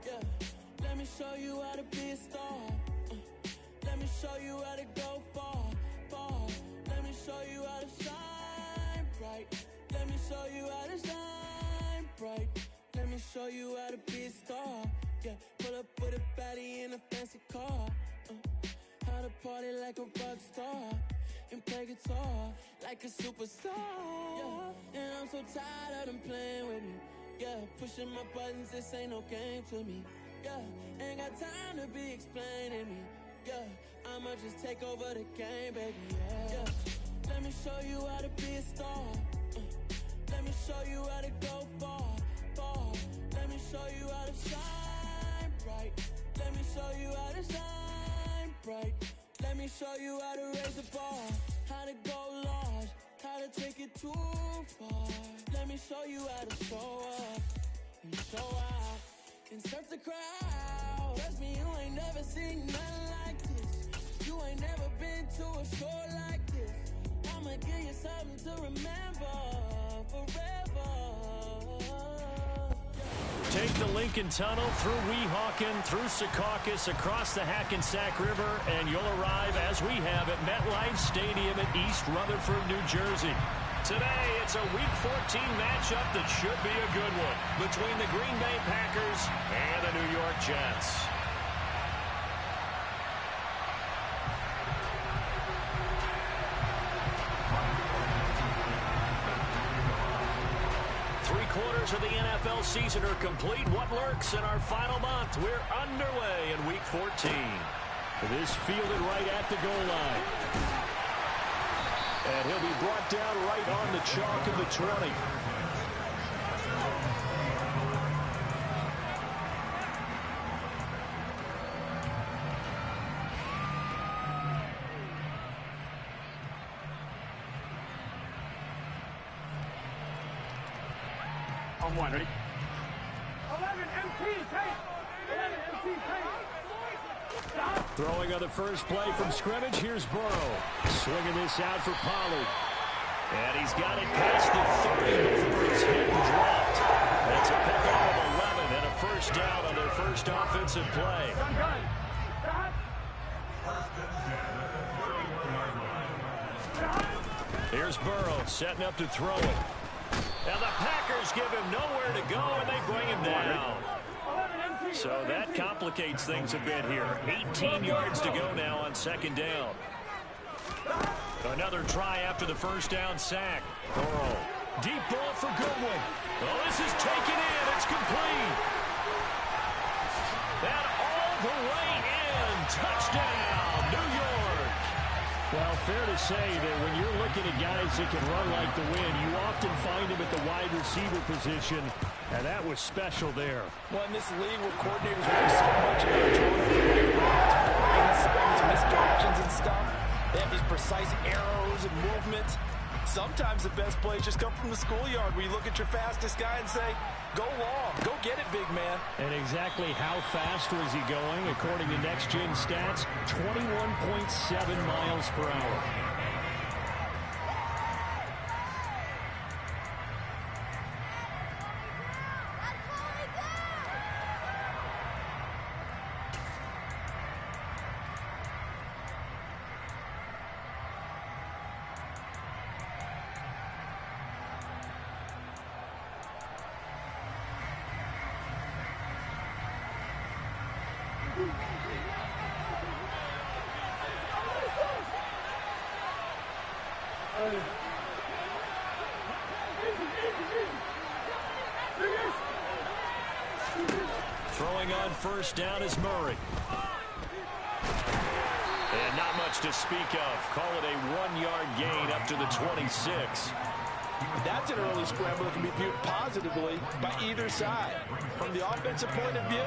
Yeah, let me show you how to be a star. Let me show you how to go far, far. Let me show you how to shine bright. Let me show you how to shine bright. Let me show you how to be a star. Yeah, pull up with a baddie in a fancy car. How to party like a rock star and play guitar like a superstar. Yeah, and I'm so tired of them playing with me. Yeah, pushing my buttons, this ain't no game to me. Yeah, ain't got time to be explaining me. Yeah, I'ma just take over the game, baby. Yeah, let me show you how to be a star. Let me show you how to go far, far. Let me show you how to shine bright. Let me show you how to shine bright. Let me show you how to raise the bar, how to go large, how to take it too far. Let me show you how to show up and show out and surf the crowd. Trust me, you ain't never seen nothing like this. You ain't never been to a show like this. I'ma give you something to remember forever. Take the Lincoln Tunnel through Weehawken, through Secaucus, across the Hackensack River, and you'll arrive, as we have, at MetLife Stadium at East Rutherford, New Jersey. Today, it's a Week 14 matchup that should be a good one between the Green Bay Packers and the New York Jets. Three-quarters of the NFL season are complete. What lurks in our final month? We're underway in Week 14. This fielded right at the goal line. And he'll be brought down right on the chalk of the 20. On one, ready? 11 MT, take! 11 MT, take! Stop! Throwing on the first play from scrimmage, here's Burrow. Swinging this out for Pollard. And he's got it past the 30 before he's hit and dropped. That's a pickup of 11 and a first down on their first offensive play. Here's Burrow setting up to throw it. And the Packers give him nowhere to go, and they bring him down. So that complicates things a bit here. 18 yards to go now on second down. Another try after the first down sack. Burrow. Deep ball for Goodwin. Oh, this is taken in. It's complete. And all the way in. Touchdown, New York. Well, fair to say that when you're looking at guys that can run like the wind, you often find them at the wide receiver position, and that was special there. Well, in this league where coordinators work so much about drawing routes, misdirections and stuff, they have these precise arrows and movements. Sometimes the best plays just come from the schoolyard where you look at your fastest guy and say, go long, go get it, big man. And exactly how fast was he going? According to Next Gen Stats, 21.7 miles per hour. Throwing on first down is Murray. And not much to speak of. Call it a 1-yard gain up to the 26. That's an early scramble that can be viewed positively by either side. From the offensive point of view,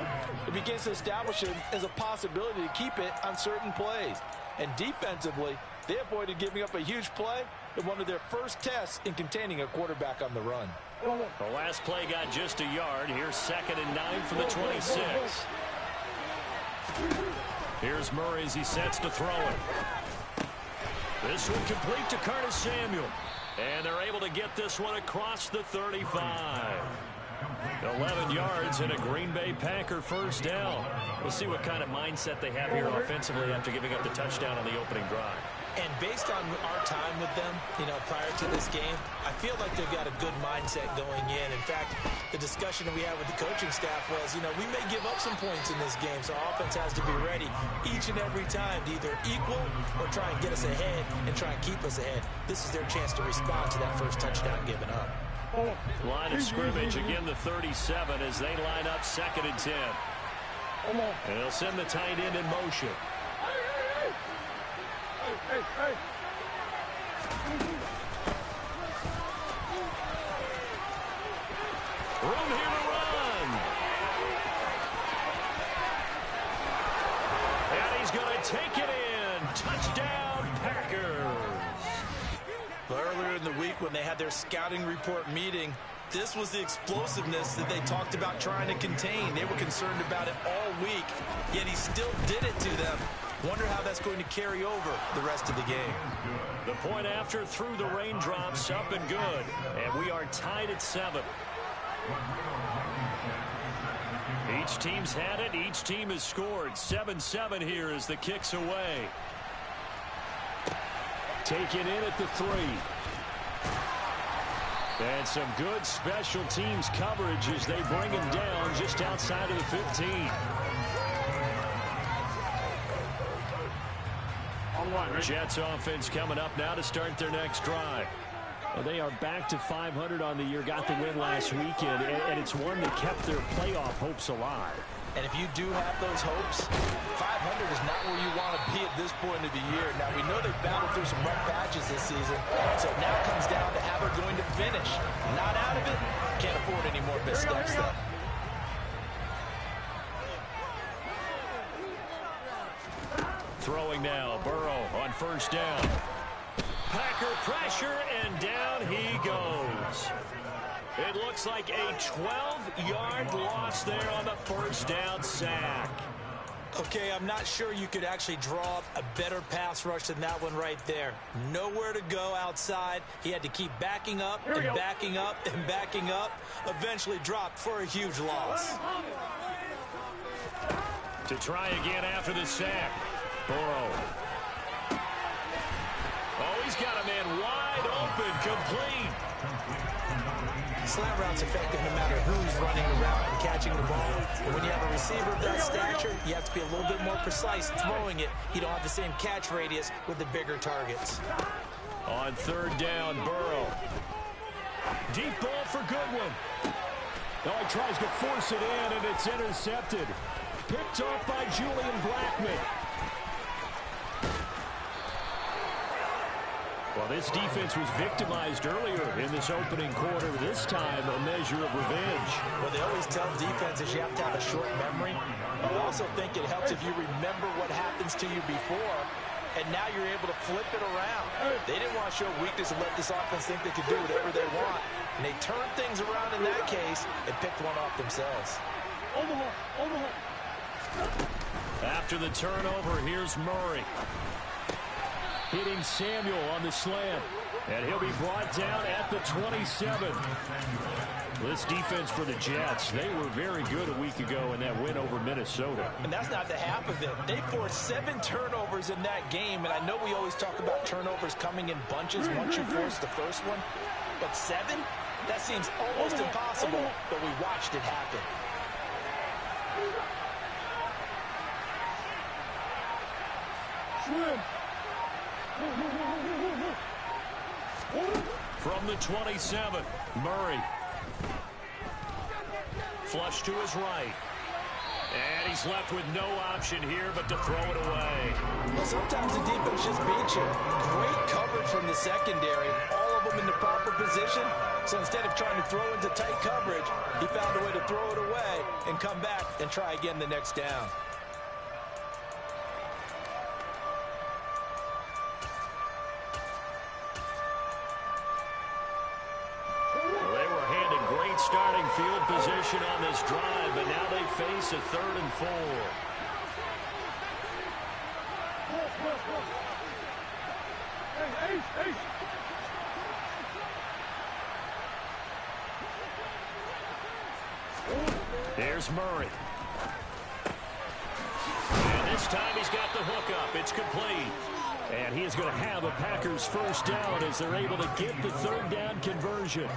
it begins to establish it as a possibility to keep it on certain plays. And defensively, they avoided giving up a huge play in one of their first tests in containing a quarterback on the run. The last play got just a yard. Here's 2nd and 9 from the 26. Here's Murray as he sets to throw it. This one complete to Curtis Samuel. And they're able to get this one across the 35. 11 yards and a Green Bay Packer first down. We'll see what kind of mindset they have here offensively after giving up the touchdown on the opening drive. And based on our time with them, prior to this game, I feel like they've got a good mindset going in. In fact, the discussion that we had with the coaching staff was, we may give up some points in this game, so our offense has to be ready each and every time to either equal or try and get us ahead and try and keep us ahead. This is their chance to respond to that first touchdown given up. Line of scrimmage, again the 37 as they line up 2nd and 10. And they'll send the tight end in motion. Hey. Room here to run. And he's going to take it in. Touchdown, Packers. Earlier in the week when they had their scouting report meeting, this was the explosiveness that they talked about trying to contain. They were concerned about it all week, yet he still did it to them. Wonder how that's going to carry over the rest of the game. The point after through the raindrops, up and good. And we are tied at 7. Each team's had it. Each team has scored. 7-7 here as the kick's away. Taken in at the 3. And some good special teams coverage as they bring him down just outside of the 15. Jets offense coming up now to start their next drive. Well, they are back to 500 on the year, got the win last weekend, and it's one that kept their playoff hopes alive. And if you do have those hopes, 500 is not where you want to be at this point of the year. Now, we know they've battled through some rough patches this season, so now it comes down to how they're going to finish. Not out of it, can't afford any more missteps, though. Throwing now, Burrow on first down. Packer pressure, and down he goes. It looks like a 12-yard loss there on the first down sack. Okay, I'm not sure you could actually draw up a better pass rush than that one right there. Nowhere to go outside. He had to keep backing up and backing up and backing up. Eventually dropped for a huge loss. To try again after the sack. Burrow. Oh, he's got a man wide open, complete. Slant route's effective no matter who's running the route and catching the ball. But when you have a receiver of that stature, you have to be a little bit more precise throwing it. You don't have the same catch radius with the bigger targets. On third down, Burrow. Deep ball for Goodwin. Now he tries to force it in, and it's intercepted. Picked off by Julian Blackman. Well, this defense was victimized earlier in this opening quarter. This time, a measure of revenge. Well, they always tell defenses you have to have a short memory. But I also think it helps if you remember what happens to you before, and now you're able to flip it around. They didn't want to show weakness and let this offense think they could do whatever they want. And they turned things around in that case and picked one off themselves. After the turnover, here's Murray. Hitting Samuel on the slant. And he'll be brought down at the 27. This defense for the Jets, they were very good a week ago in that win over Minnesota. And that's not the half of it. They forced 7 turnovers in that game. And I know we always talk about turnovers coming in bunches once you force the first one. But 7? That seems almost impossible. But we watched it happen. From the 27, Murray. Flush to his right. And he's left with no option here but to throw it away. Well, sometimes the defense just beats you. Great coverage from the secondary. All of him in the proper position. So instead of trying to throw into tight coverage, he found a way to throw it away and come back and try again the next down. Well, they were handed great starting field position on this drive, but now they face a 3rd and 4. Here's Murray. And this time he's got the hook up. It's complete. And he is going to have a Packers first down as they're able to get the 3rd down conversion.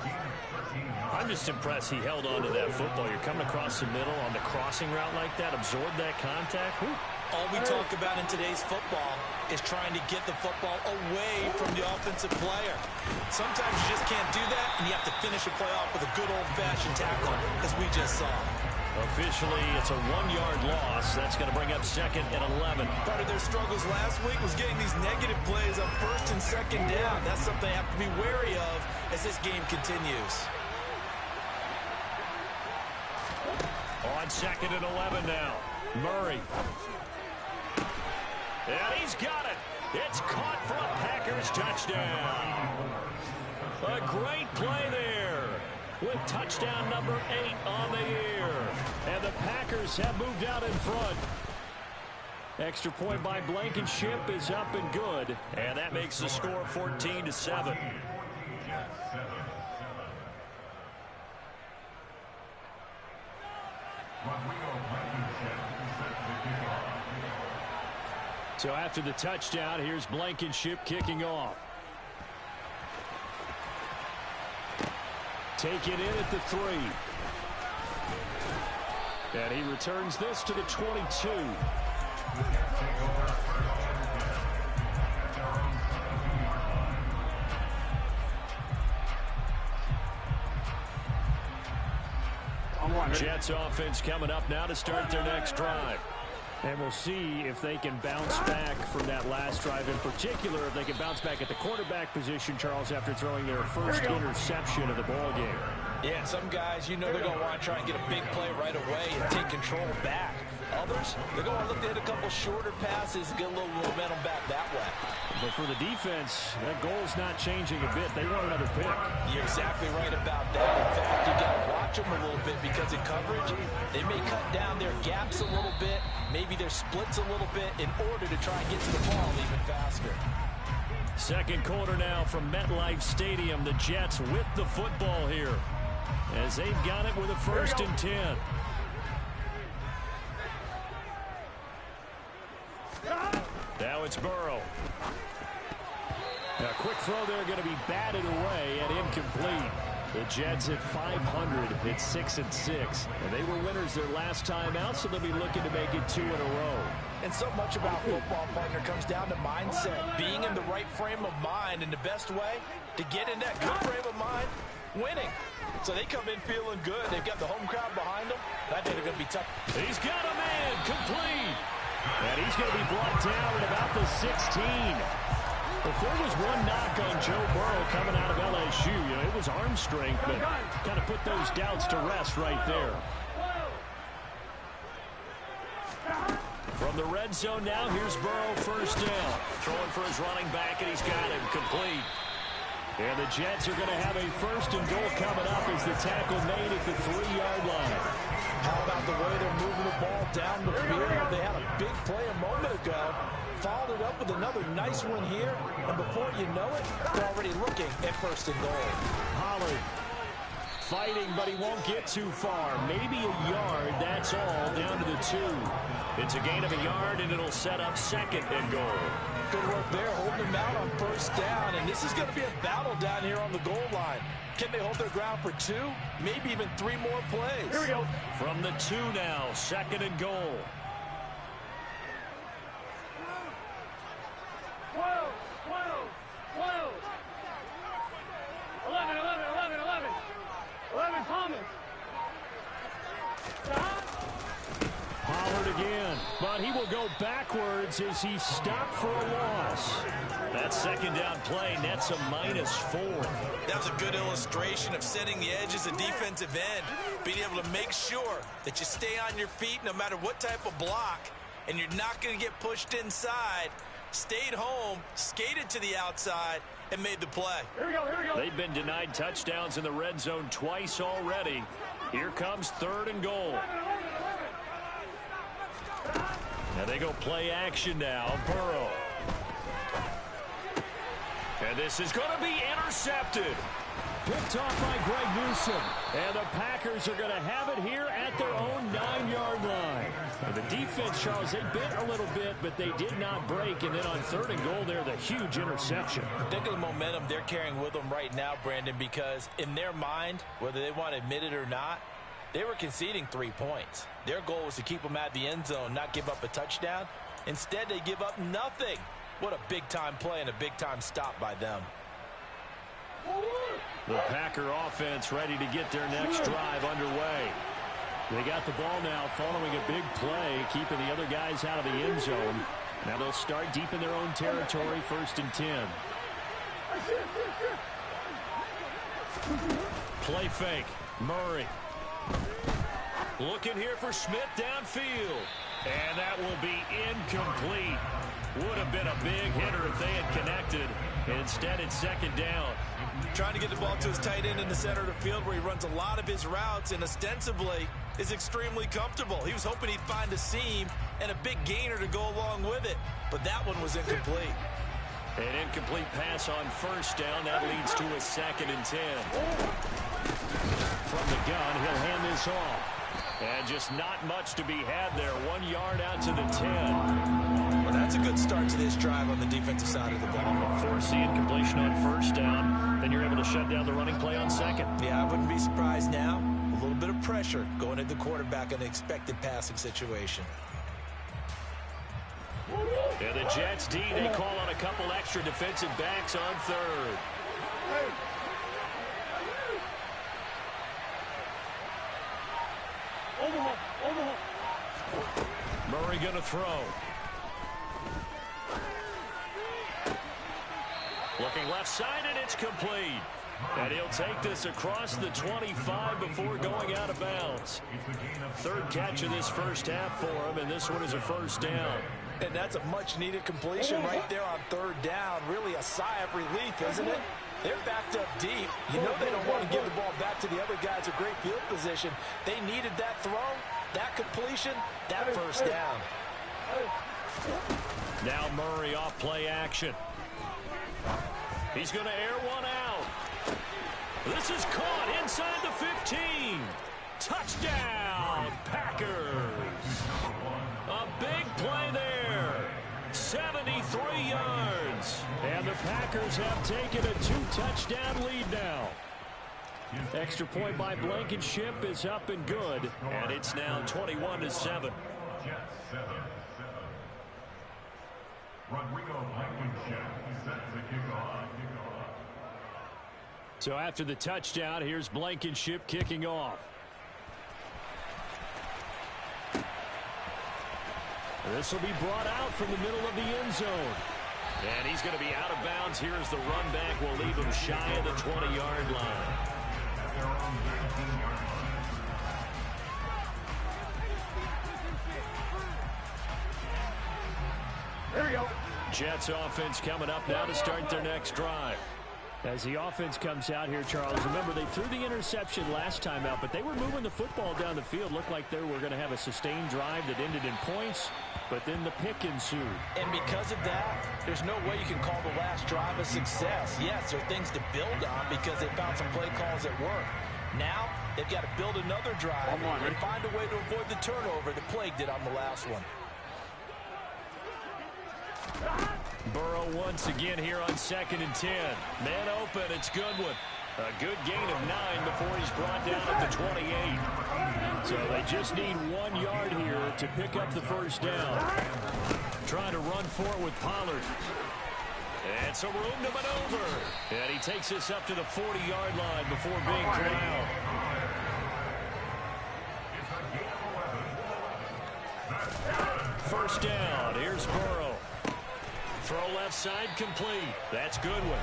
I'm just impressed he held on to that football. You're coming across the middle on the crossing route like that, absorb that contact. Whew. All we talk about in today's football is trying to get the football away from the offensive player. Sometimes you just can't do that, and you have to finish a play off with a good old-fashioned tackle, as we just saw. Officially, it's a 1-yard loss. That's going to bring up 2nd and 11. Part of their struggles last week was getting these negative plays on 1st and 2nd down. That's something they have to be wary of as this game continues. On 2nd and 11 now. Murray. And he's got it. It's caught for a Packers touchdown. A great play there with touchdown number 8 on the year. And the Packers have moved out in front. Extra point by Blankenship is up and good. And that makes the score 14-7. So after the touchdown, here's Blankenship kicking off. Take it in at the 3. And he returns this to the 22. Jets offense coming up now to start their next drive. And we'll see if they can bounce back from that last drive. In particular, if they can bounce back at the quarterback position, Charles, after throwing their first interception of the ball game. Yeah, and some guys, you know they're going to want to try and get a big play right away and take control back. Others, they're going to look to hit a couple shorter passes and get a little momentum back that way. But for the defense, that goal's not changing a bit. They want another pick. You're exactly right about that. In fact, you got to watch them a little bit because in coverage, they may cut down their gaps a little bit, maybe their splits a little bit in order to try and get to the ball even faster. Second quarter now from MetLife Stadium. The Jets with the football here as they've got it with a 1st and 10. Now it's Burrow. A quick throw there going to be batted away and incomplete. The Jets at 500 at 6-6. And they were winners their last time out, so they'll be looking to make it 2 in a row. And so much about football, partner, comes down to mindset. Being in the right frame of mind, and the best way to get in that good frame of mind, winning. So they come in feeling good. They've got the home crowd behind them. I think they're going to be tough. He's got a man complete. And he's going to be brought down at about the 16. If there was one knock on Joe Burrow coming out of LSU, it was arm strength, but kind of put those doubts to rest right there. From the red zone now, here's Burrow first down. Throwing for his running back, and he's got him complete. And the Jets are going to have a 1st and goal coming up as the tackle made at the 3-yard line. How about the way they're moving the ball down the field? They had a big play a moment ago. Followed it up with another nice one here. And before you know it, they're already looking at 1st and goal. Pollard fighting, but he won't get too far. Maybe a yard, that's all, down to the 2. It's a gain of a yard, and it'll set up 2nd and goal. Good work there, holding them out on 1st down. And this is going to be a battle down here on the goal line. Can they hold their ground for 2? Maybe even 3 more plays. Here we go. From the 2 now, 2nd and goal. 12, 12, 12. 11, 11, 11, 11. 11, Thomas. Pollard again, but he will go backwards as he stopped for a loss. That second down play nets a -4. That was a good illustration of setting the edge as a defensive end, being able to make sure that you stay on your feet no matter what type of block, and you're not going to get pushed inside. Stayed home, skated to the outside, and made the play. Here we go, here we go. They've been denied touchdowns in the red zone twice already. Here comes 3rd and goal. Now they go play action now. Burrow. And this is going to be intercepted. Picked off by Greg Newsome. And the Packers are going to have it here at their own 9-yard line. And the defense, Charles, they bit a little bit, but they did not break. And then on 3rd and goal there, the huge interception. Think of the momentum they're carrying with them right now, Brandon, because in their mind, whether they want to admit it or not, they were conceding 3 points. Their goal was to keep them out of the end zone, not give up a touchdown. Instead, they give up nothing. What a big-time play and a big-time stop by them. The Packer offense ready to get their next drive underway. They got the ball now following a big play, keeping the other guys out of the end zone. Now they'll start deep in their own territory, 1st and 10. Play fake. Murray. Looking here for Smith downfield. And that will be incomplete. Would have been a big hitter if they had connected. Instead, it's 2nd down. Trying to get the ball to his tight end in the center of the field where he runs a lot of his routes and ostensibly is extremely comfortable. He was hoping he'd find a seam and a big gainer to go along with it, but that one was incomplete. An incomplete pass on 1st down. That leads to a 2nd and 10. From the gun, he'll hand this off. And just not much to be had there. 1 yard out to the 10. Well, that's a good start to this drive on the defensive side of the ball. Force the incompletion on 1st down. Then you're able to shut down the running play on 2nd. Yeah, I wouldn't be surprised now. A little bit of pressure going into the quarterback in an expected passing situation. And the Jets D, they call on a couple extra defensive backs on 3rd. Murray going to throw. Looking left side, and it's complete. And he'll take this across the 25 before going out of bounds. 3rd catch of this 1st half for him, and this one is a 1st down. And that's a much-needed completion right there on 3rd down. Really a sigh of relief, isn't it? They're backed up deep. You know they don't want to give the ball back to the other guys. A great field position. They needed that throw, that completion, that 1st down. Now Murray off play action. He's going to air one out. This is caught inside the 15. Touchdown, Packers. A big play there. 73 yards. And the Packers have taken a 2-touchdown lead now. Extra point by Blankenship is up and good. And it's now 21-7. So after the touchdown, here's Blankenship kicking off. This will be brought out from the middle of the end zone. And he's going to be out of bounds here as the run back will leave him shy of the 20-yard line. Here we go. Jets offense coming up now to start their next drive. As the offense comes out here, Charles, remember they threw the interception last time out, but they were moving the football down the field. Looked like they were going to have a sustained drive that ended in points, but then the pick ensued. And because of that, there's no way you can call the last drive a success. Yes, there are things to build on because they found some play calls that work. Now, they've got to build another drive and find a way to avoid the turnover that plagued it on the last one. Burrow once again here on 2nd and 10. Man open, it's Goodwin. A good gain of 9 before he's brought down at the 28. So they just need 1 yard here to pick up the 1st down. Trying to run for it with Pollard. And some room to maneuver. And he takes this up to the 40-yard line before being corralled. first down. Here's Burrow. Throw left side complete. That's Goodwin.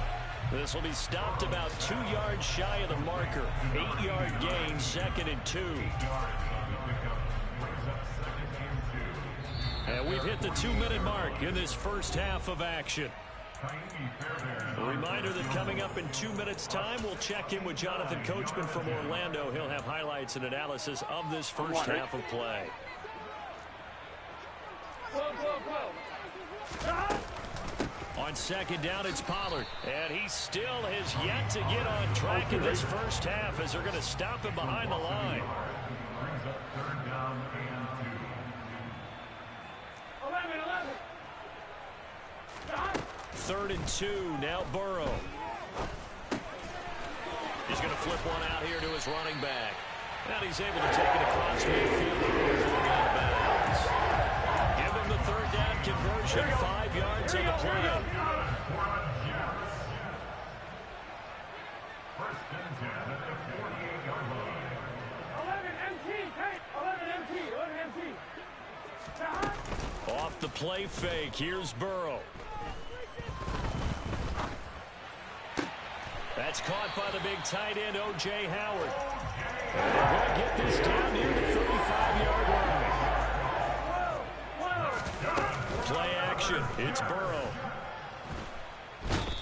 This will be stopped about 2 yards shy of the marker. 8-yard gain, 2nd and 2. And we've hit the 2-minute mark in this first half of action. A reminder that coming up in 2 minutes' time, we'll check in with Jonathan Coachman from Orlando. He'll have highlights and analysis of this first half of play. On second down, it's Pollard. And he still has yet to get on track in this first half as they're going to stop him behind the line. Third and 2, now Burrow. He's going to flip one out here to his running back. And he's able to take it across midfield before going out of bounds. Give him the third down conversion, 5 yards on the play. Off the play fake, here's Burrow. That's caught by the big tight end, O.J. Howard. And they're going to get this down near the 35-yard line. Play action. It's Burrow.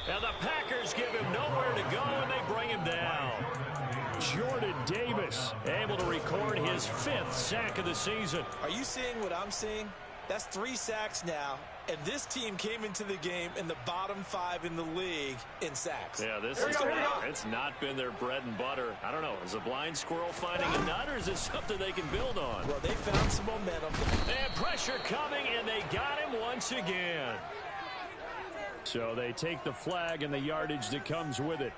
Now the Packers give him nowhere to go, and they bring him down. Jordan Davis able to record his 5th sack of the season. Are you seeing what I'm seeing? That's 3 sacks now, and this team came into the game in the bottom 5 in the league in sacks. Yeah, it's not been their bread and butter. I don't know, is a blind squirrel finding a nut, or is this something they can build on? Well, they found some momentum. And pressure coming, and they got him once again. So they take the flag and the yardage that comes with it.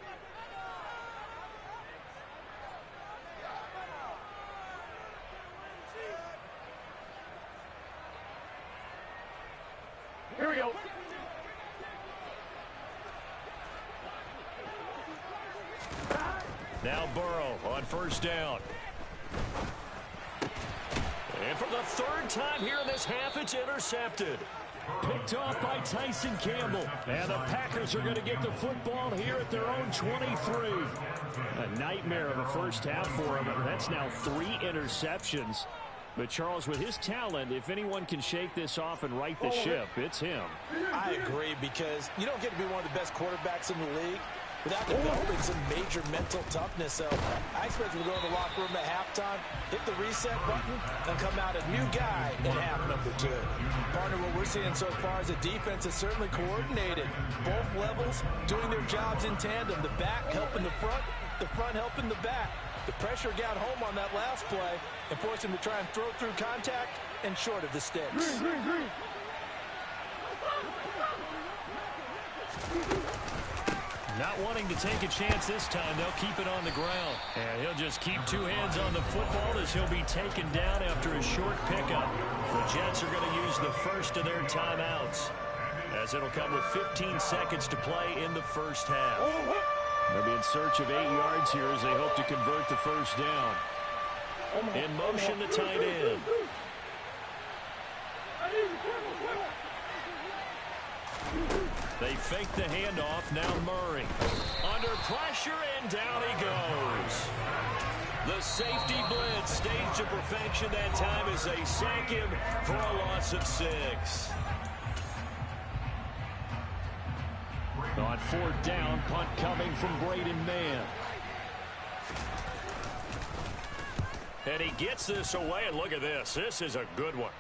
Here we go. Now Burrow on first down. And for the 3rd time here in this half, it's intercepted. Picked off by Tyson Campbell. And the Packers are going to get the football here at their own 23. A nightmare of a first half for him. That's now 3 interceptions. But, Charles, with his talent, if anyone can shake this off and right the ship, it's him. I agree, because you don't get to be one of the best quarterbacks in the league without developing some major mental toughness. So I expect him to go in the locker room at halftime, hit the reset button, and come out a new guy in half number 2. Partner, what we're seeing so far is the defense is certainly coordinated. Both levels doing their jobs in tandem. The back helping the front helping the back. The pressure got home on that last play and forced him to try and throw through contact and short of the sticks. Not wanting to take a chance this time, they'll keep it on the ground. And he'll just keep 2 hands on the football as he'll be taken down after a short pickup. The Jets are going to use the first of their timeouts, as it'll come with 15 seconds to play in the first half. They'll be in search of 8 yards here as they hope to convert the first down. In motion, the tight end. They fake the handoff. Now Murray. Under pressure, and down he goes. The safety blitz staged to perfection that time as they sack him for a loss of 6. On 4th down, punt coming from Braden Mann. And he gets this away, and look at this. This is a good one.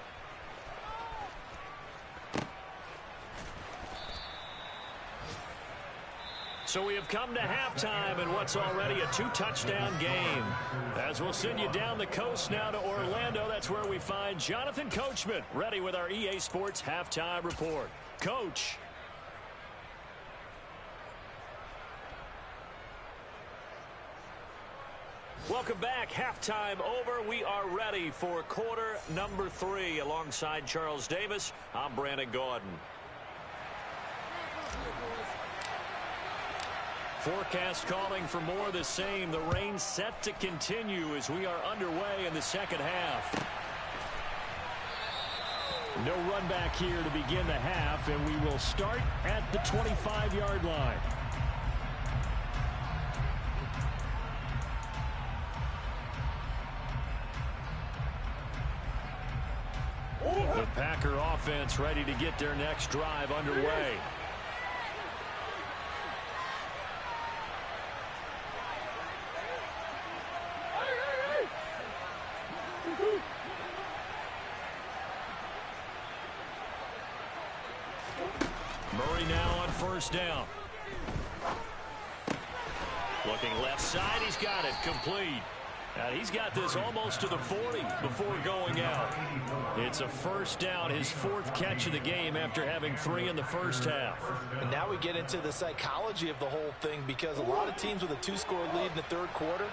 So we have come to halftime in what's already a 2-touchdown game. As we'll send you down the coast now to Orlando, that's where we find Jonathan Coachman, ready with our EA Sports Halftime Report. Coach. Welcome back. Halftime over. We are ready for quarter number 3. Alongside Charles Davis, I'm Brandon Gordon. Forecast calling for more of the same. The rain set to continue as we are underway in the second half. No run back here to begin the half, and we will start at the 25-yard line. The Packer offense ready to get their next drive underway. Murray now on first down. Looking left side, he's got it complete. And he's got this almost to the 40 before going out. It's a first down, his fourth catch of the game after having 3 in the first half. And now we get into the psychology of the whole thing, because a lot of teams with a 2-score lead in the third quarter,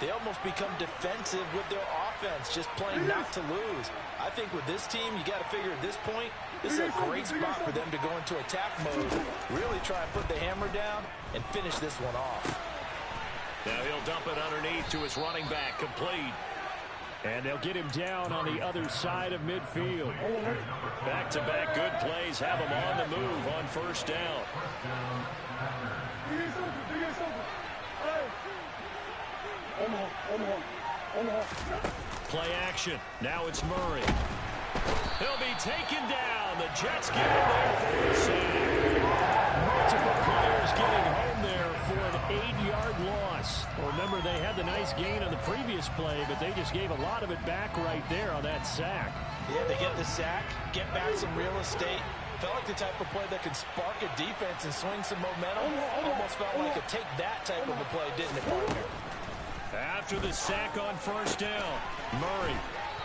they almost become defensive with their offense, just playing not to lose. I think with this team, you got to figure at this point, this is a great spot for them to go into attack mode, really try and put the hammer down and finish this one off. Now he'll dump it underneath to his running back, complete. And they'll get him down on the other side of midfield. Back-to-back good plays have him on the move on first down. Play action. Now it's Murray. He'll be taken down. The Jets get him there for a sack. Multiple players getting home there for an 8-yard loss. Well, remember, they had the nice gain on the previous play, but they just gave a lot of it back right there on that sack. Yeah, they get the sack, get back some real estate. Felt like the type of play that could spark a defense and swing some momentum. Almost felt like a take that type of a play, didn't it, partner? After the sack on first down, Murray.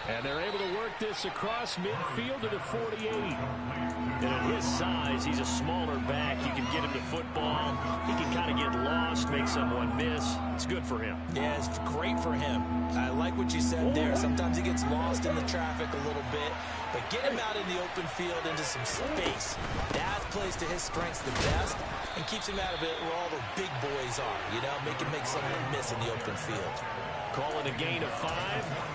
And they're able to work this across midfield to the 48. And at his size, he's a smaller back. You can get him to football. He can kind of get lost, make someone miss. It's good for him. Yeah, it's great for him. I like what you said there. Sometimes he gets lost in the traffic a little bit. But get him out in the open field into some space. That plays to his strengths the best and keeps him out of it where all the big boys are. You know, make him make someone miss in the open field. Calling a gain of 5.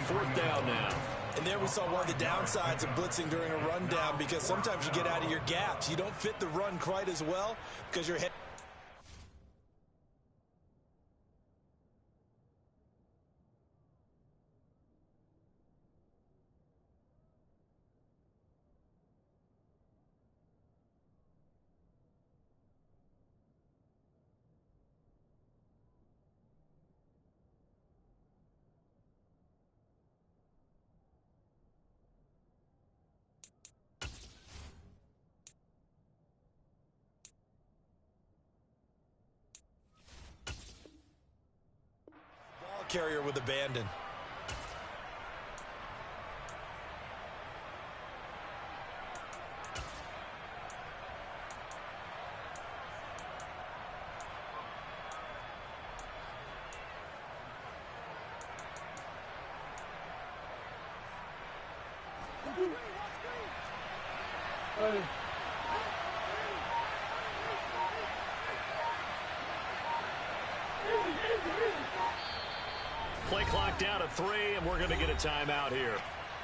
Fourth down now. And there we saw one of the downsides of blitzing during a rundown, because sometimes you get out of your gaps. You don't fit the run quite as well because you're head. Carrier with abandon. Play clock down to 3, and we're going to get a timeout here.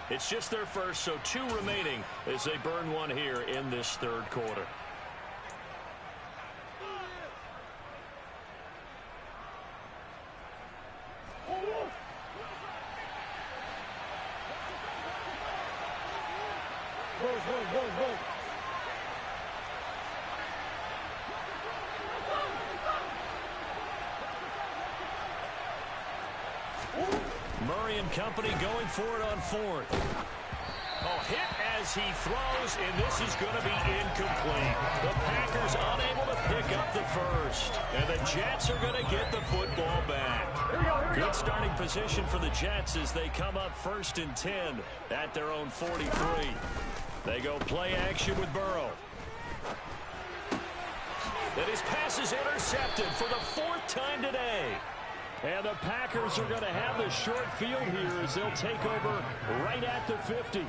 It's just their first, so 2 remaining as they burn one here in this third quarter. Murray and company going for it on fourth. Oh, hit as he throws, and this is going to be incomplete. The Packers unable to pick up the first, and the Jets are going to get the football back. Good starting position for the Jets as they come up 1st and 10 at their own 43. They go play action with Burrow. And his pass is intercepted for the 4th time today. And the Packers are going to have the short field here as they'll take over right at the 50.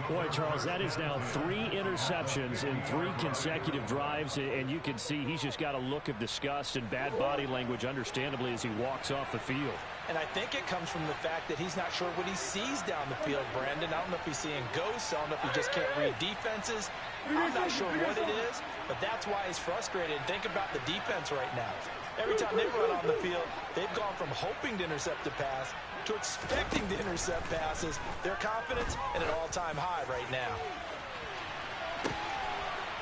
Boy, Charles, that is now 3 interceptions in 3 consecutive drives, and you can see he's just got a look of disgust and bad body language, understandably, as he walks off the field. And I think it comes from the fact that he's not sure what he sees down the field, Brandon. I don't know if he's seeing ghosts. I don't know if he just can't read defenses. I'm not sure what it is, but that's why he's frustrated. Think about the defense right now. Every time they run on the field, they've gone from hoping to intercept a pass to expecting to intercept passes. Their confidence at an all-time high right now.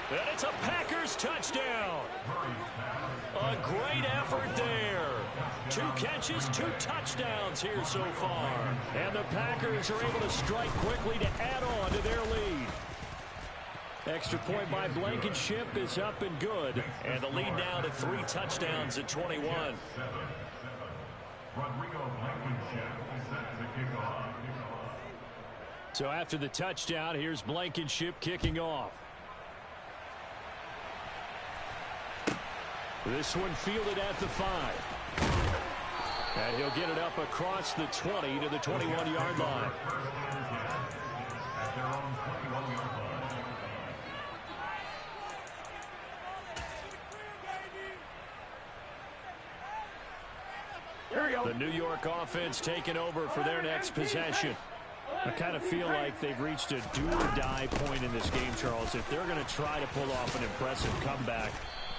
And it's a Packers touchdown. A great effort there. 2 catches, 2 touchdowns here so far. And the Packers are able to strike quickly to add on to their lead. Extra point by Blankenship is up and good. And the lead now to 3 touchdowns at 21. So after the touchdown, here's Blankenship kicking off. This one fielded at the 5. And he'll get it up across the 20 to the 21-yard line. The New York offense taking over for their next possession. I kind of feel like they've reached a do-or-die point in this game, Charles. If they're going to try to pull off an impressive comeback,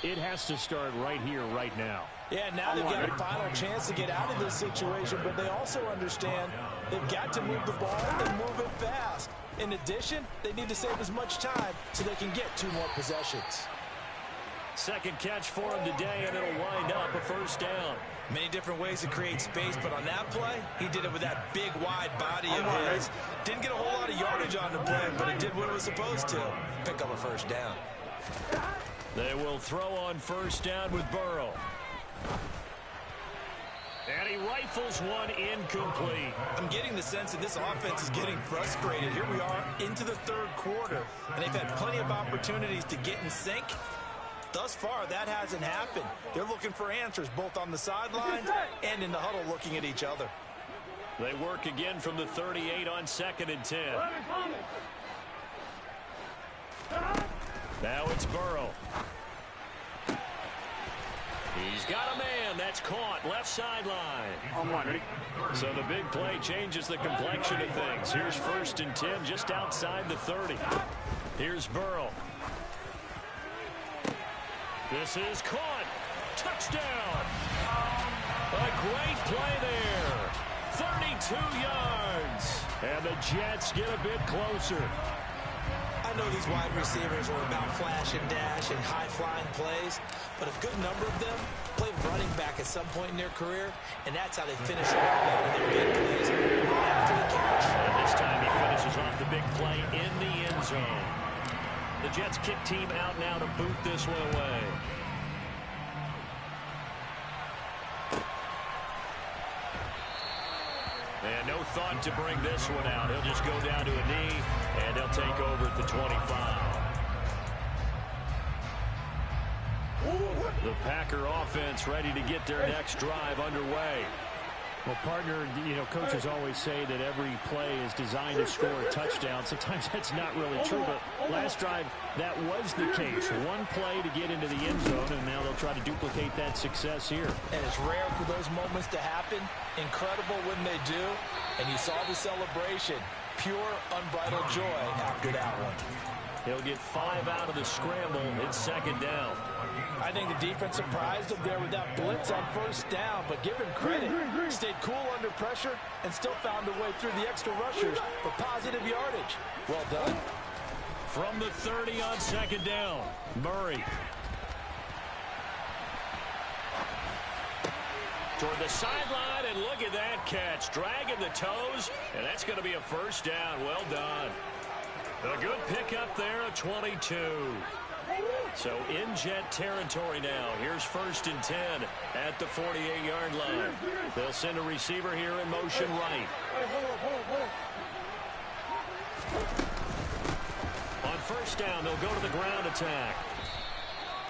it has to start right here, right now. Yeah, now they've got a final chance to get out of this situation, but they also understand they've got to move the ball and move it fast. In addition, they need to save as much time so they can get 2 more possessions. Second catch for him today, and it'll wind up a first down. Many different ways to create space, but on that play, he did it with that big, wide body of his. Didn't get a whole lot of yardage on the play, but it did what it was supposed to. Pick up a first down. They will throw on first down with Burrow. And he rifles one incomplete. I'm getting the sense that this offense is getting frustrated. Here we are into the 3rd quarter, and they've had plenty of opportunities to get in sync. Thus far, that hasn't happened. They're looking for answers both on the sidelines and in the huddle looking at each other. They work again from the 38 on 2nd and 10. Now it's Burrow. He's got a man. That's caught. Left sideline. So the big play changes the complexion of things. Here's 1st and 10 just outside the 30. Here's Burrow. This is caught. Touchdown. A great play there. 32 yards. And the Jets get a bit closer. I know these wide receivers are about flash and dash and high-flying plays, but a good number of them played running back at some point in their career, and that's how they finish off their big plays right after the catch. And this time he finishes off the big play in the end zone. The Jets kick team out now to boot this one away. And no thought to bring this one out. He'll just go down to a knee, and they'll take over at the 25. The Packer offense ready to get their next drive underway. Well, partner, you know, coaches always say that every play is designed to score a touchdown. Sometimes that's not really true, but last drive, that was the case. One play to get into the end zone, and now they'll try to duplicate that success here. And it's rare for those moments to happen. Incredible when they do. And you saw the celebration. Pure, unbridled joy after that one. He'll get 5 out of the scramble. It's 2nd down. I think the defense surprised him there with that blitz on 1st down, but give him credit. Stayed cool under pressure and still found a way through the extra rushers for positive yardage. Well done. From the 30 on 2nd down, Murray. Toward the sideline, and look at that catch. Dragging the toes, and that's going to be a first down. Well done. A good pickup there at 22. So in Jet territory now. Here's 1st and 10 at the 48-yard line. They'll send a receiver here in motion right. On 1st down, they'll go to the ground attack.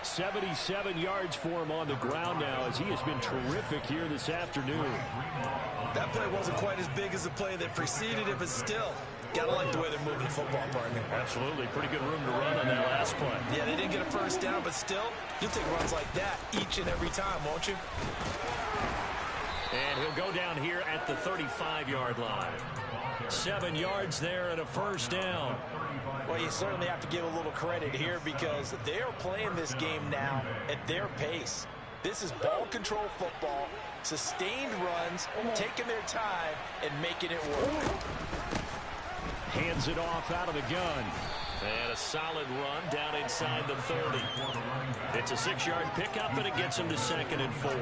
77 yards for him on the ground now, as he has been terrific here this afternoon. That play wasn't quite as big as the play that preceded it, but still, gotta like the way they're moving the football, partner. Absolutely. Pretty good room to run on that last play. Yeah, they didn't get a first down, but still, you'll take runs like that each and every time, won't you? And he'll go down here at the 35-yard line. 7 yards there and a first down. Well, you certainly have to give a little credit here because they are playing this game now at their pace. This is ball control football, sustained runs, taking their time, and making it work. Hands it off out of the gun. And a solid run down inside the 30. It's a 6-yard pickup, and it gets him to 2nd and 4.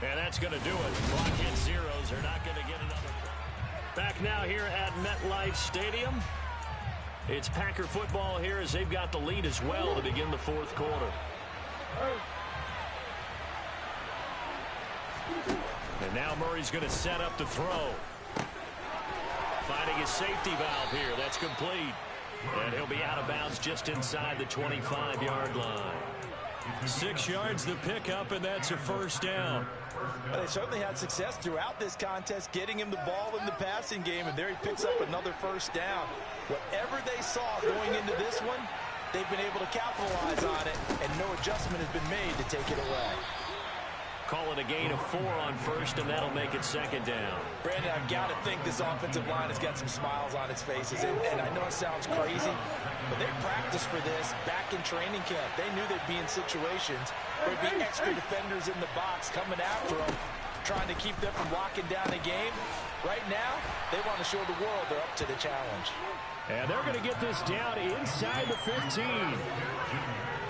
And that's going to do it. Clock hits zeros. They're not going to get another. Back now here at MetLife Stadium. It's Packer football here as they've got the lead as well to begin the 4th quarter. And now Murray's going to set up to throw. Finding his safety valve here. That's complete. And he'll be out of bounds just inside the 25-yard line. 6 yards the pickup, and that's a first down. Well, they certainly had success throughout this contest, getting him the ball in the passing game, and there he picks up another first down. Whatever they saw going into this one, they've been able to capitalize on it, and no adjustment has been made to take it away. Call it a gain of 4 on first, and that'll make it 2nd down. Brandon, I've got to think this offensive line has got some smiles on its faces, and I know it sounds crazy, but they practiced for this back in training camp. They knew they'd be in situations where there'd be extra defenders in the box coming after them, trying to keep them from locking down the game. Right now, they want to show the world they're up to the challenge. And they're going to get this down inside the 15.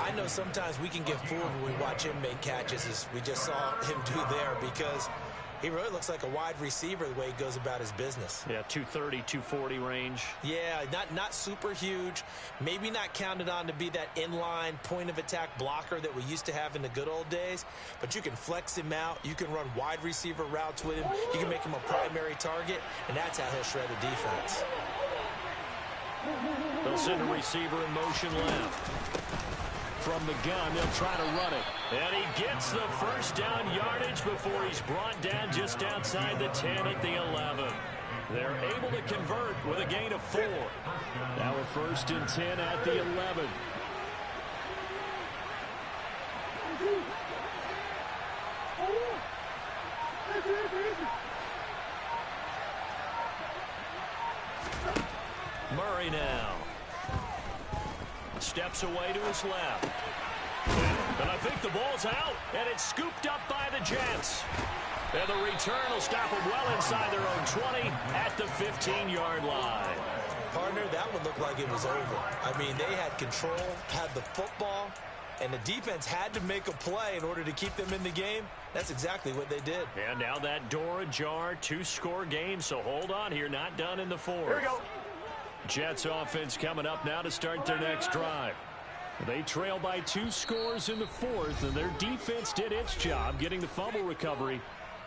I know sometimes we can get fooled when we watch him make catches, as we just saw him do there, because he really looks like a wide receiver the way he goes about his business. Yeah, 230, 240 range. Yeah, not super huge. Maybe not counted on to be that inline point-of-attack blocker that we used to have in the good old days, but you can flex him out. You can run wide receiver routes with him. You can make him a primary target, and that's how he'll shred a defense. They'll send a receiver in motion left. From the gun, they'll try to run it. And he gets the first down yardage before he's brought down just outside the 10 at the 11. They're able to convert with a gain of 4. Now a 1st and 10 at the 11. Murray now. Steps away to his left. And I think the ball's out, and it's scooped up by the Jets. And the return will stop them well inside their own 20 at the 15-yard line. Partner, that one looked like it was over. I mean, they had control, had the football, and the defense had to make a play in order to keep them in the game. That's exactly what they did. And now that door ajar, 2-score game, so hold on here, not done in the 4th. Here we go. Jets offense coming up now to start their next drive. They trail by 2 scores in the 4th, and their defense did its job getting the fumble recovery.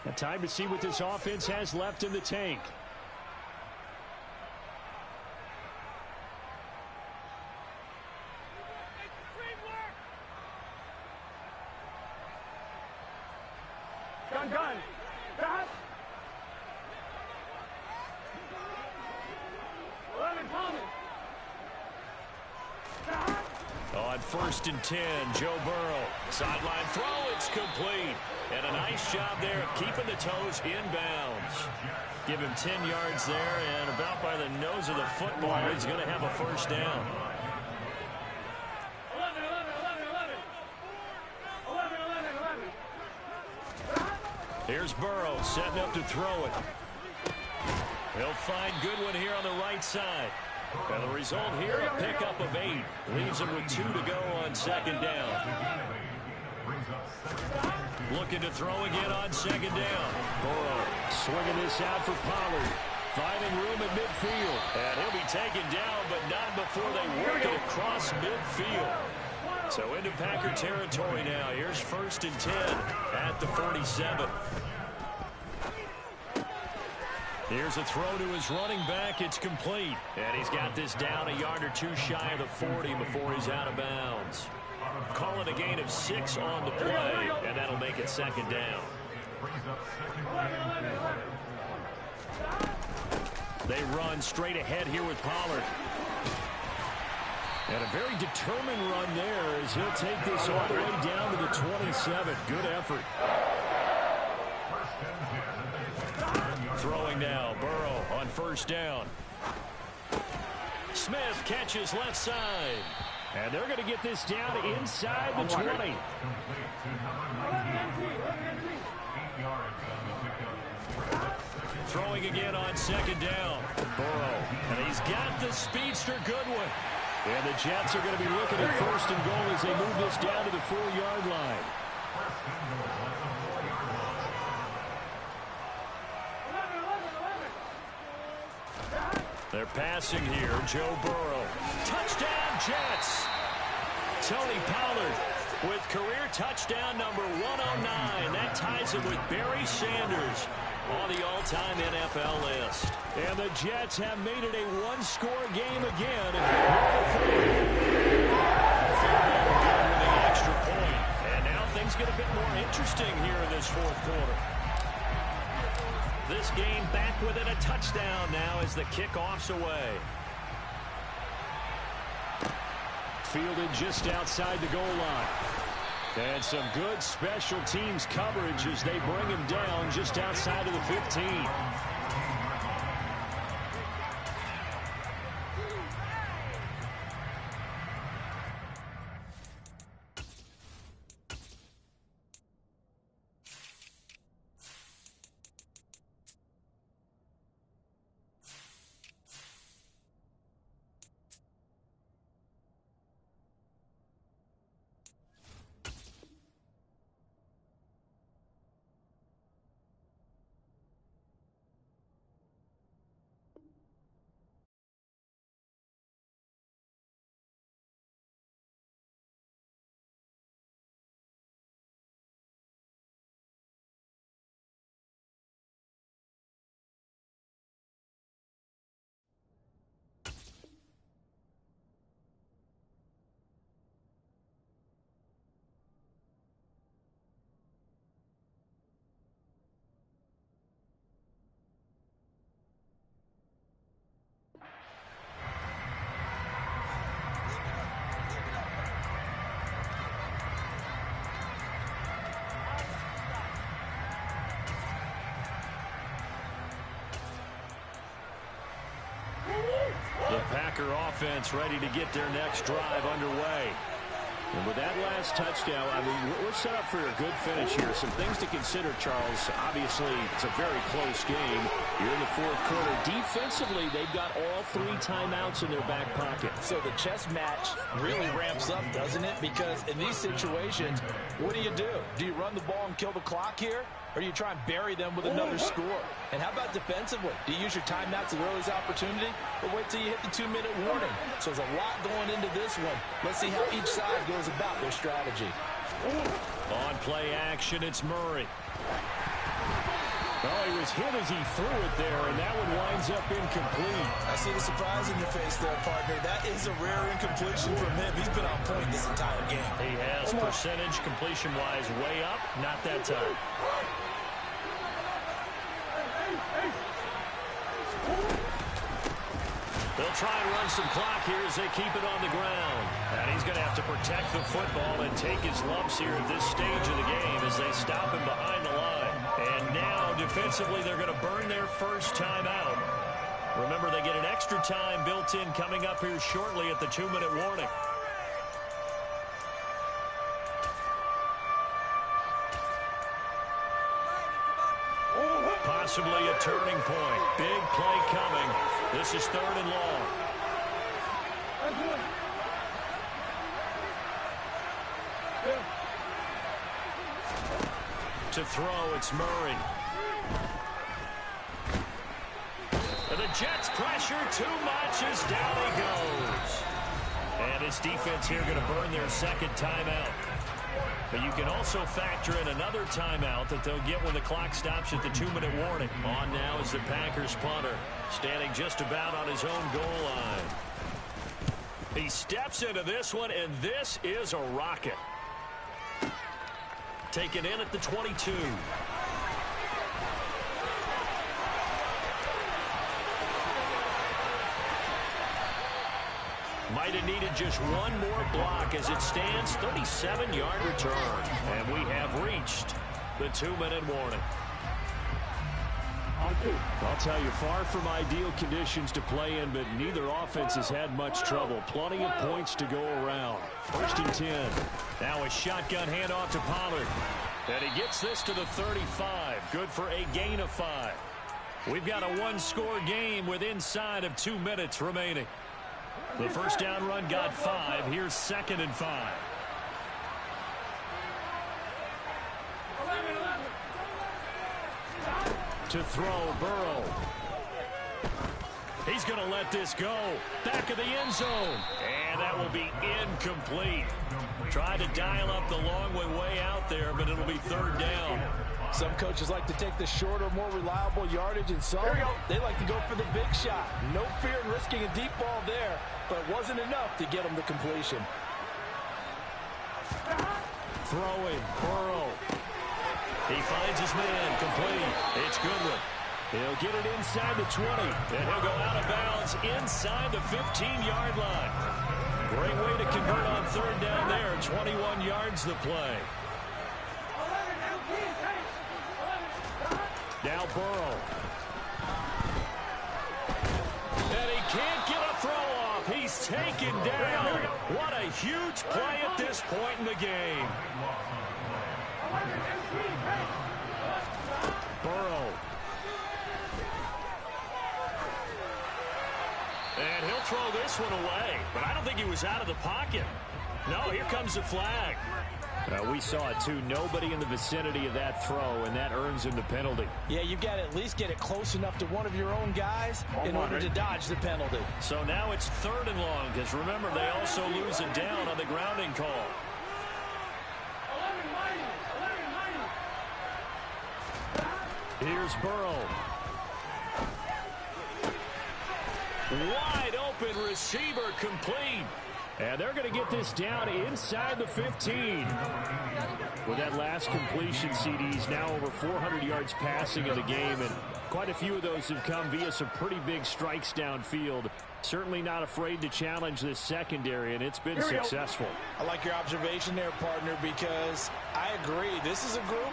Now time to see what this offense has left in the tank. Gun. Stop. 11 coming. Stop. On 1st and 10, Joe Burrow. Sideline throw, it's complete. And a nice job there of keeping the toes inbounds. Give him 10 yards there, and about by the nose of the football, he's going to have a first down. 11. Here's Burrow setting up to throw it. He'll find Goodwin here on the right side. And the result here, a pickup of 8. Leaves him with 2 to go on 2nd down. Looking to throw again on 2nd down. Burrow swinging this out for Pollard. Finding room at midfield. And he'll be taken down, but not before they work it across midfield. So into Packer territory now. Here's 1st and 10 at the 47. Here's a throw to his running back. It's complete. And he's got this down a yard or two shy of the 40 before he's out of bounds. Call it a gain of 6 on the play, and that'll make it 2nd down. They run straight ahead here with Pollard. And a very determined run there as he'll take this all the way down to the 27. Good effort. Throwing now, Burrow on 1st down. Smith catches left side. And they're going to get this down inside the 20. Throwing again on 2nd down. Burrow. And he's got the speedster Goodwin. And the Jets are going to be looking at 1st and goal as they move this down to the 4-yard line. They're passing here. Joe Burrow. Touchdown, Jets. Tony Pollard with career touchdown number 109. That ties him with Barry Sanders on the all-time NFL list. And the Jets have made it a one-score game again. With the extra point. And now things get a bit more interesting here in this 4th quarter. This game back within a touchdown now as the kickoff's away. Fielded just outside the goal line. And some good special teams coverage as they bring him down just outside of the 15. The Packer offense ready to get their next drive underway. And with that last touchdown, I mean, we're set up for a good finish here. Some things to consider, Charles. Obviously, it's a very close game. You're in the 4th quarter. Defensively, they've got all 3 timeouts in their back pocket. So the chess match really ramps up, doesn't it? Because in these situations, what do? Do you run the ball and kill the clock here? Or do you try and bury them with another score? And how about defensively? Do you use your timeouts at earliest opportunity? Or wait till you hit the 2-minute warning? So there's a lot going into this one. Let's see how each side goes about their strategy. On play action, it's Murray. Oh, he was hit as he threw it there, and that one winds up incomplete. I see the surprise in your face there, partner. That is a rare incompletion from him. He's been on point this entire game. He has percentage completion-wise way up, not that time. They'll try and run some clock here as they keep it on the ground. And he's going to have to protect the football and take his lumps here at this stage of the game as they stop him behind the line. And now, defensively, they're going to burn their first timeout. Remember, they get an extra time built in coming up here shortly at the 2-minute warning. Possibly a turning point. Big play coming. This is 3rd and long. To throw, it's Murray. And the Jets pressure too much as down he goes. And this defense here going to burn their second timeout. But you can also factor in another timeout that they'll get when the clock stops at the 2-minute warning. On now is the Packers punter, standing just about on his own goal line. He steps into this one, and this is a rocket. Taken in at the 22. Might have needed just one more block as it stands. 37-yard return. And we have reached the 2-minute warning. I'll tell you, far from ideal conditions to play in, but neither offense has had much trouble. Plenty of points to go around. 1st and 10. Now a shotgun handoff to Pollard. And he gets this to the 35. Good for a gain of 5. We've got a one-score game with inside of 2 minutes remaining. The first down run got 5. Here's 2nd and 5. To throw, Burrow. He's going to let this go. Back of the end zone. And that will be incomplete. Tried to dial up the long way out there, but it'll be 3rd down. Some coaches like to take the shorter, more reliable yardage, and some, they like to go for the big shot. No fear in risking a deep ball there, but it wasn't enough to get them the completion. Throwing, Burrow. He finds his man, complete. It's Goodwin. He'll get it inside the 20, and he'll go out of bounds inside the 15-yard line. Great way to convert on 3rd down there. 21 yards the play. Now Burrow. And he can't get a throw off. He's taken down. What a huge play at this point in the game. Burrow. And he'll throw this one away. But I don't think he was out of the pocket. No, here comes the flag. We saw it, too. Nobody in the vicinity of that throw, and that earns him the penalty. Yeah, you've got to at least get it close enough to one of your own guys in order to dodge the penalty. So now it's 3rd and long, because remember, they also lose it down on the grounding call. Here's Burrow. Wide open receiver, complete. And they're going to get this down inside the 15. With that last completion, CD's now over 400 yards passing in the game, and quite a few of those have come via some pretty big strikes downfield. Certainly not afraid to challenge this secondary, and it's been successful. I like your observation there, partner, because I agree. This is a group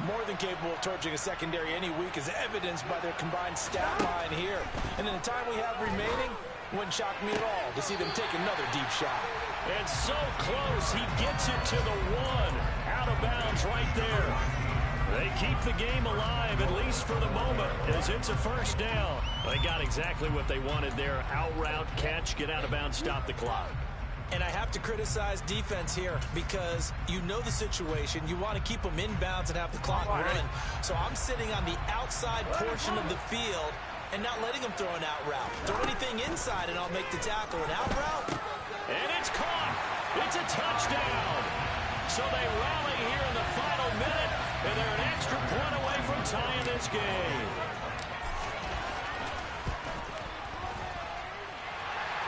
more than capable of torching a secondary any week, as evidenced by their combined stat line here. And in the time we have remaining, wouldn't shock me at all to see them take another deep shot. And so close, he gets it to the 1. Out of bounds right there. They keep the game alive, at least for the moment, as it's a 1st down. They got exactly what they wanted there. Out route, catch, get out of bounds, stop the clock. And I have to criticize defense here because you know the situation. You want to keep them inbounds and have the clock run. So I'm sitting on the outside portion of the field and not letting them throw an out route. Throw anything inside and I'll make the tackle. An out route. And it's caught. It's a touchdown. So they rally here in the final minute, and they're an extra point away from tying this game.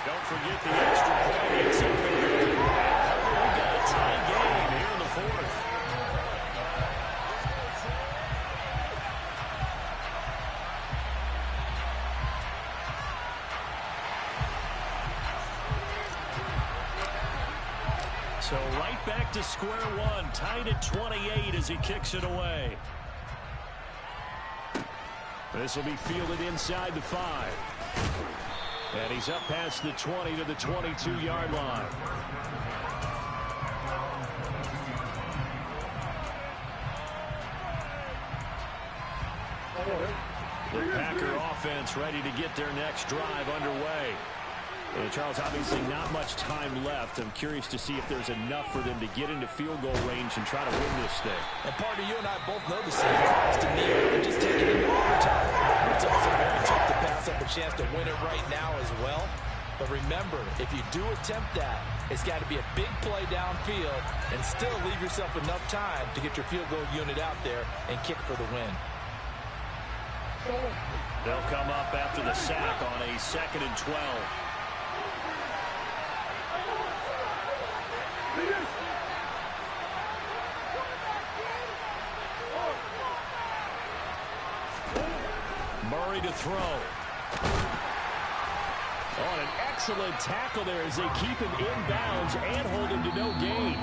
Don't forget the extra point. It's something good. We've got a tie game here in the 4th. So right back to square one, tied at 28 as he kicks it away. This will be fielded inside the 5. And he's up past the 20 to the 22-yard line. The Packer offense ready to get their next drive underway. And Charles, obviously not much time left. I'm curious to see if there's enough for them to get into field goal range and try to win this thing. And partner, you and I both know the same cost to kneel and just take it into overtime. It's also very tough to pass up a chance to win it right now as well. But remember, if you do attempt that, it's got to be a big play downfield and still leave yourself enough time to get your field goal unit out there and kick for the win. They'll come up after the sack on a 2nd and 12. Murray to throw. Oh, an excellent tackle there as they keep him inbounds and hold him to no gain.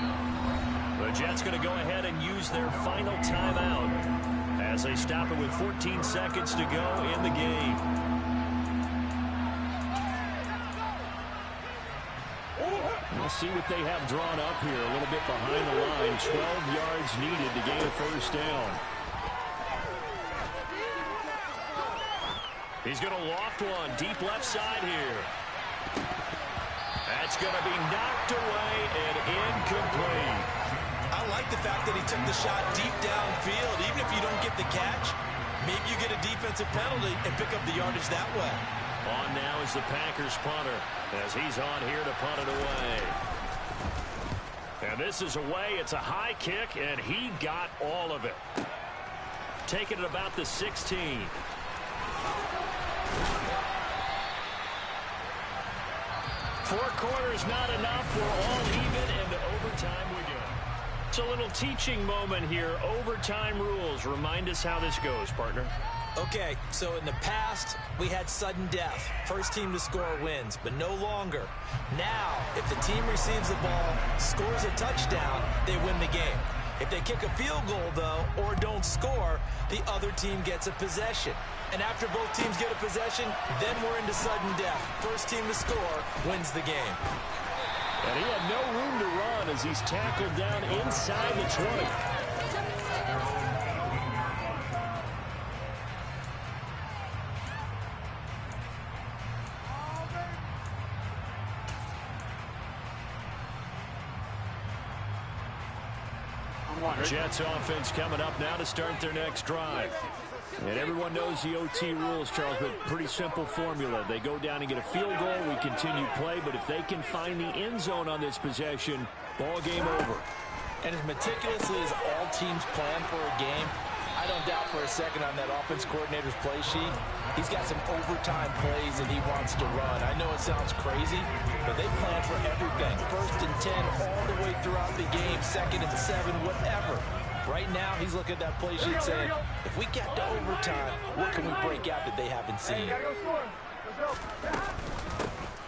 The Jets going to go ahead and use their final timeout as they stop it with 14 seconds to go in the game. We'll see what they have drawn up here. A little bit behind the line. 12 yards needed to gain a first down. He's going to loft one deep left side here. That's going to be knocked away and incomplete. I like the fact that he took the shot deep downfield. Even if you don't get the catch, maybe you get a defensive penalty and pick up the yardage that way. On now is the Packers punter as he's on here to punt it away. And this is away. It's a high kick, and he got all of it. Taking it about the 16. Four quarters not enough. We're all even, and to overtime we go. It's a little teaching moment here. Overtime rules. Remind us how this goes, partner. Okay, so in the past, we had sudden death. First team to score wins, but no longer. Now, if the team receives the ball, scores a touchdown, they win the game. If they kick a field goal, though, or don't score, the other team gets a possession. And after both teams get a possession, then we're into sudden death. First team to score wins the game. And he had no room to run as he's tackled down inside the 20. Jets offense coming up now to start their next drive. And everyone knows the OT rules, Charles, but pretty simple formula. They go down and get a field goal, we continue play, but if they can find the end zone on this possession, ball game over. And as meticulously as all teams plan for a game, I don't doubt for a second on that offense coordinator's play sheet, he's got some overtime plays that he wants to run. I know it sounds crazy, but they plan for everything. 1st and 10 all the way throughout the game, 2nd and 7, whatever. Right now, he's looking at that play sheet saying, if we get to overtime, what can we break out that they haven't seen?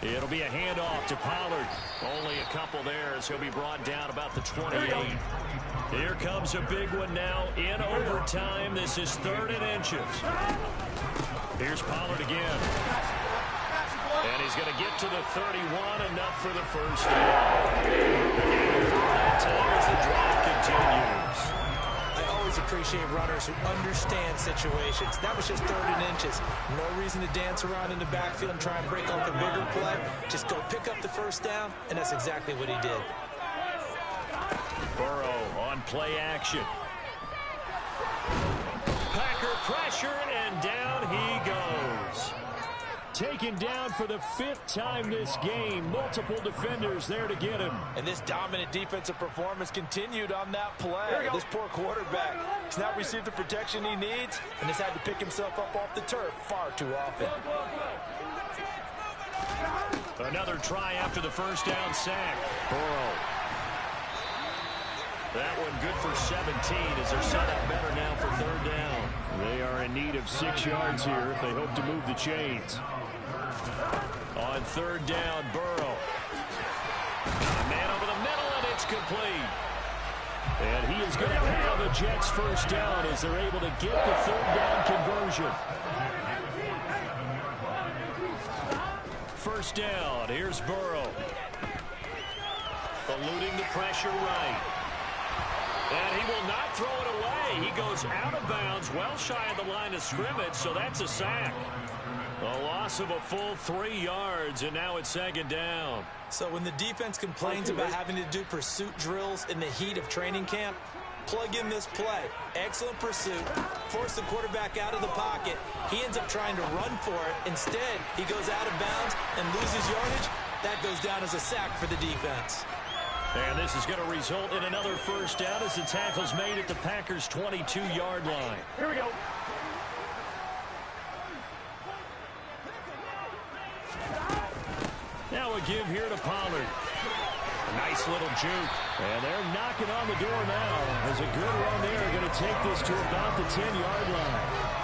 It'll be a handoff to Pollard. Only a couple there as he'll be brought down about the 28. Here comes a big one now in overtime. This is 3rd and inches. Here's Pollard again. And he's going to get to the 31, enough for the first down. Again, for that time as the drive continues. I always appreciate runners who understand situations. That was just 3rd and inches. No reason to dance around in the backfield and try and break off a bigger play. Just go pick up the first down, and that's exactly what he did. Burrow on play action. Packer pressure, and down he goes. Taken down for the 5th time this game. Multiple defenders there to get him. And this dominant defensive performance continued on that play. This poor quarterback has not received the protection he needs and has had to pick himself up off the turf far too often. Another try after the first down sack. Burrow. That one good for 17 as they're set up better now for 3rd down. They are in need of 6 yards here if they hope to move the chains. On 3rd down, Burrow. Man over the middle, and it's complete. And he is going to have a Jets first down as they're able to get the 3rd down conversion. First down, here's Burrow. Eluding the pressure right. And he will not throw it away. He goes out of bounds, well shy of the line of scrimmage, so that's a sack. A loss of a full 3 yards, and now it's 2nd down. So when the defense complains about having to do pursuit drills in the heat of training camp, Plug in this play. Excellent pursuit. Force the quarterback out of the pocket. He ends up trying to run for it. Instead, he goes out of bounds and loses yardage. That goes down as a sack for the defense. And this is going to result in another first down as the tackle's made at the Packers' 22-yard line. Here we go. Now a give here to Pollard. A nice little juke. And they're knocking on the door now. As a good run there, going to take this to about the 10-yard line.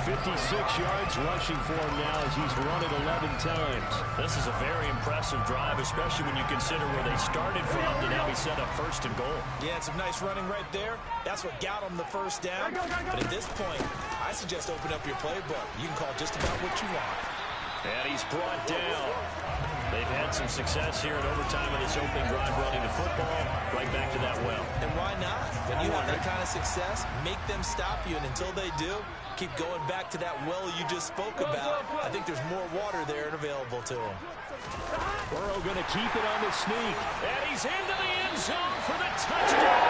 56 yards rushing for him now as he's run it 11 times. This is a very impressive drive, especially when you consider where they started from to now be set up first and goal. Yeah, some nice running right there. That's what got them the first down. But at this point, I suggest open up your playbook. You can call just about what you want. And he's brought down. They've had some success here in overtime in this opening drive running the football. Right back to that well. And why not? When you have that kind of success, make them stop you. And until they do, keep going back to that well you just spoke about. I think there's more water there and available to them. Burrow going to keep it on the sneak. And he's into the end zone for the touchdown.